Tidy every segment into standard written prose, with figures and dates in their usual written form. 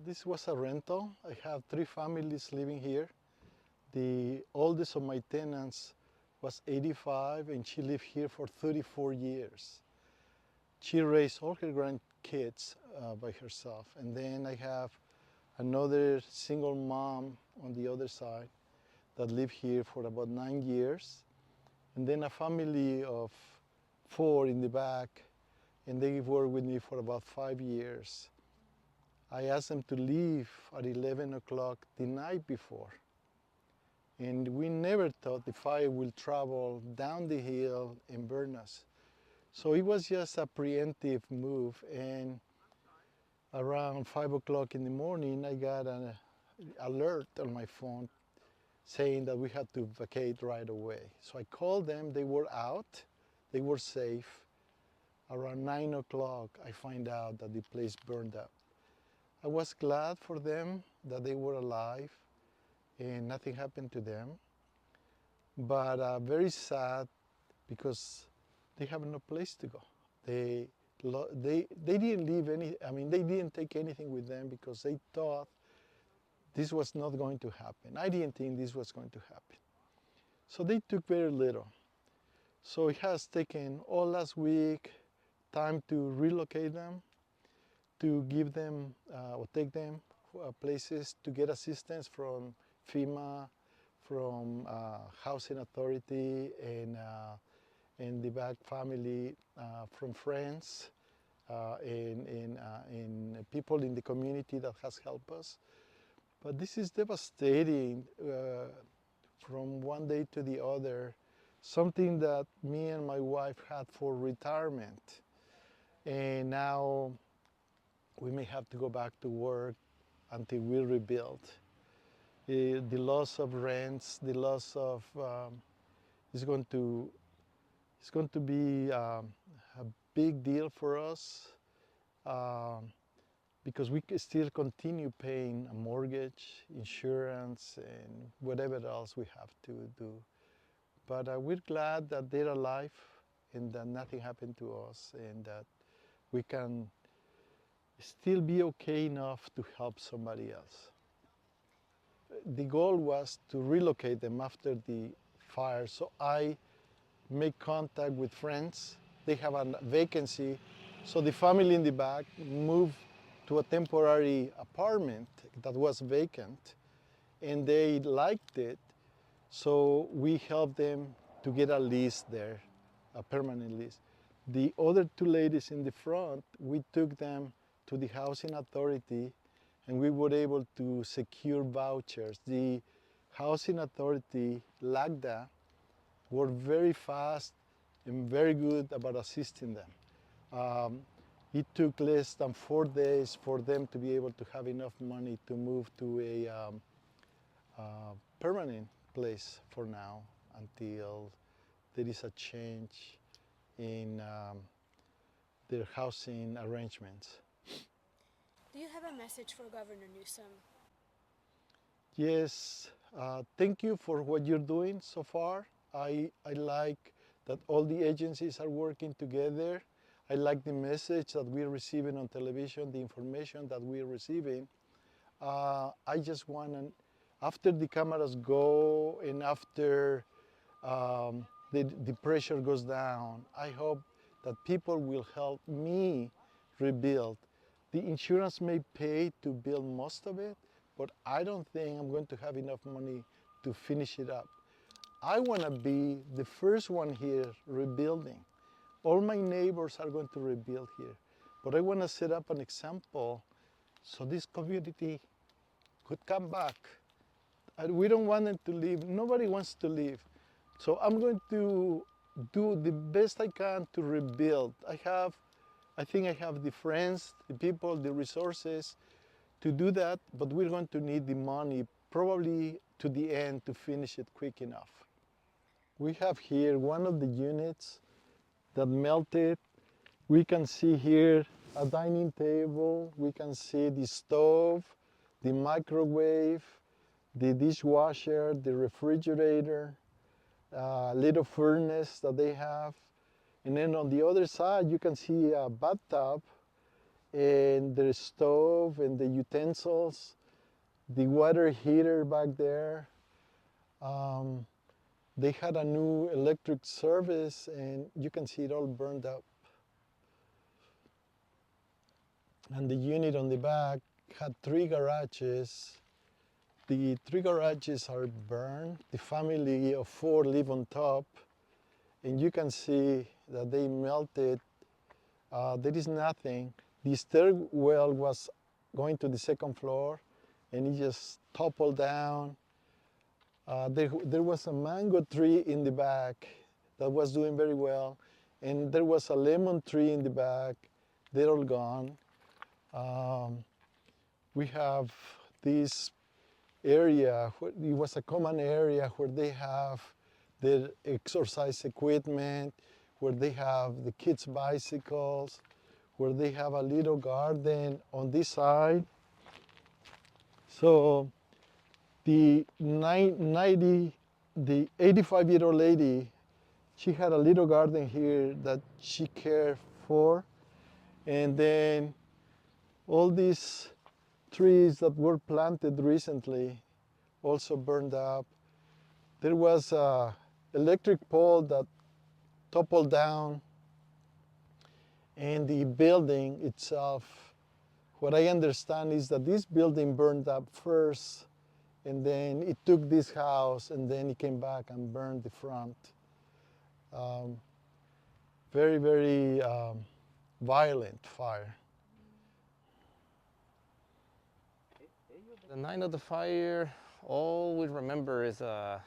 This was a rental. I have 3 families living here. The oldest of my tenants was 85 and she lived here for 34 years. She raised all her grandkids by herself. And then I have another single mom on the other side that lived here for about 9 years. And then a family of 4 in the back, and they worked with me for about 5 years. I asked them to leave at 11 o'clock the night before. And we never thought the fire will travel down the hill and burn us. So it was just a preemptive move. And around 5 o'clock in the morning, I got an alert on my phone saying that we had to vacate right away. So I called them, they were out, they were safe. Around 9 o'clock, I find out that the place burned up. I was glad for them that they were alive and nothing happened to them, but very sad because they have no place to go. They didn't leave any, they didn't take anything with them because they thought this was not going to happen. I didn't think this was going to happen. So they took very little. So it has taken all last week time to relocate them, to give them or take them places to get assistance from FEMA, from Housing Authority, and the back family, from friends, and people in the community that has helped us. But this is devastating from one day to the other, something that me and my wife had for retirement. And now we may have to go back to work until we rebuild. The loss of rents, the loss of, is going to be a big deal for us because we can still continue paying a mortgage, insurance, and whatever else we have to do. But we're glad that they're alive and that nothing happened to us and that we can still be okay enough to help somebody else. The goal was to relocate them after the fire, so I make contact with friends. They have a vacancy, so the family in the back moved to a temporary apartment that was vacant, and they liked it, so we helped them to get a lease there, a permanent lease. The other 2 ladies in the front, we took them to the Housing Authority and we were able to secure vouchers. The Housing Authority, LACDA, were very fast and very good about assisting them. It took less than 4 days for them to be able to have enough money to move to a permanent place for now until there is a change in their housing arrangements. Do you have a message for Governor Newsom? Yes, thank you for what you're doing so far. I like that all the agencies are working together. I like the message that we're receiving on television, the information that we're receiving. I just want to, after the cameras go and after the pressure goes down, I hope that people will help me rebuild. The insurance may pay to build most of it, but I don't think I'm going to have enough money to finish it up. I want to be the first one here rebuilding. All my neighbors are going to rebuild here, but I want to set up an example so this community could come back. We don't want them to leave. Nobody wants to leave. So I'm going to do the best I can to rebuild. I think I have the friends, the people, the resources to do that, but we're going to need the money probably to the end to finish it quick enough. We have here one of the units that melted. We can see here a dining table. We can see the stove, the microwave, the dishwasher, the refrigerator, little furnace that they have. And then on the other side, you can see a bathtub and the stove and the utensils, the water heater back there. They had a new electric service, and you can see it all burned up. And the unit on the back had 3 garages. The 3 garages are burned. The family of 4 live on top, and you can see that they melted. There is nothing. The stairwell was going to the 2nd floor, and it just toppled down. There was a mango tree in the back that was doing very well, and there was a lemon tree in the back. They're all gone. We have this area, it was a common area where they have their exercise equipment, where they have the kids' bicycles, where they have a little garden on this side. So the 85-year-old lady, she had a little garden here that she cared for, and then all these trees that were planted recently also burned up. There was an electric pole that toppled down, and the building itself, what I understand is that this building burned up first, and then it took this house, and then it came back and burned the front. Very, very violent fire. The night of the fire, all we remember is, the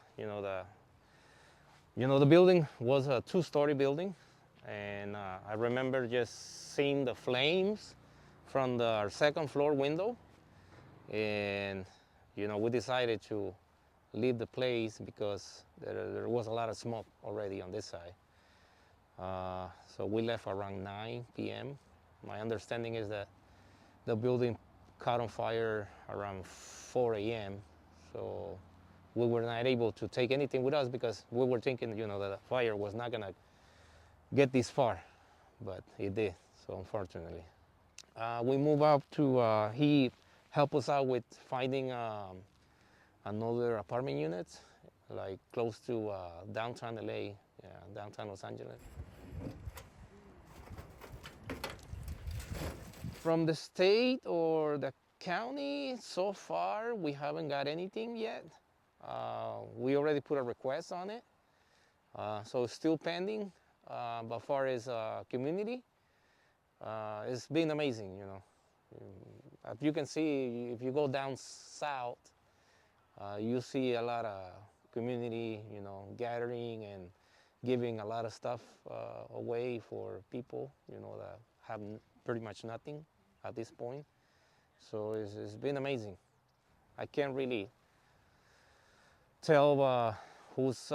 building was a 2-story building, and I remember just seeing the flames from our 2nd floor window, and we decided to leave the place because there was a lot of smoke already on this side. So we left around 9 p.m. My understanding is that the building caught on fire around 4 a.m. So we were not able to take anything with us because we were thinking, that the fire was not gonna get this far, but it did. So unfortunately, we moved up to. He helped us out with finding another apartment unit, like close to downtown LA, downtown Los Angeles. From the state or the county, so far we haven't got anything yet. We already put a request on it, so it's still pending. But as far as community, it's been amazing. As you can see, if you go down south, you see a lot of community, gathering and giving a lot of stuff away for people, that have pretty much nothing at this point. So it's been amazing. I can't really tell whose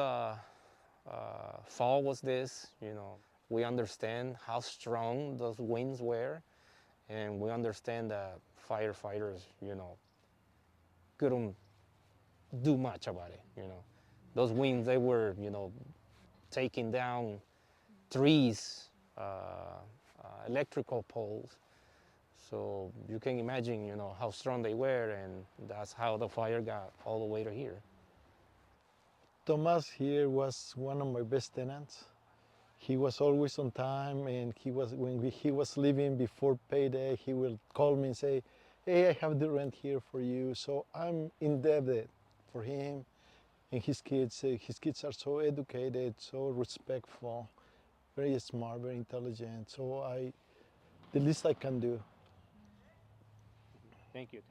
fault was this. We understand how strong those winds were, and we understand that firefighters, couldn't do much about it. Those winds, they were, taking down trees, electrical poles. So you can imagine, how strong they were, and that's how the fire got all the way to here. Tomas here was one of my best tenants. He was always on time, and when he was leaving before payday, he will call me and say, "Hey, I have the rent here for you." So I'm indebted for him and his kids. His kids are so educated, so respectful, very smart, very intelligent. So the least I can do. Thank you.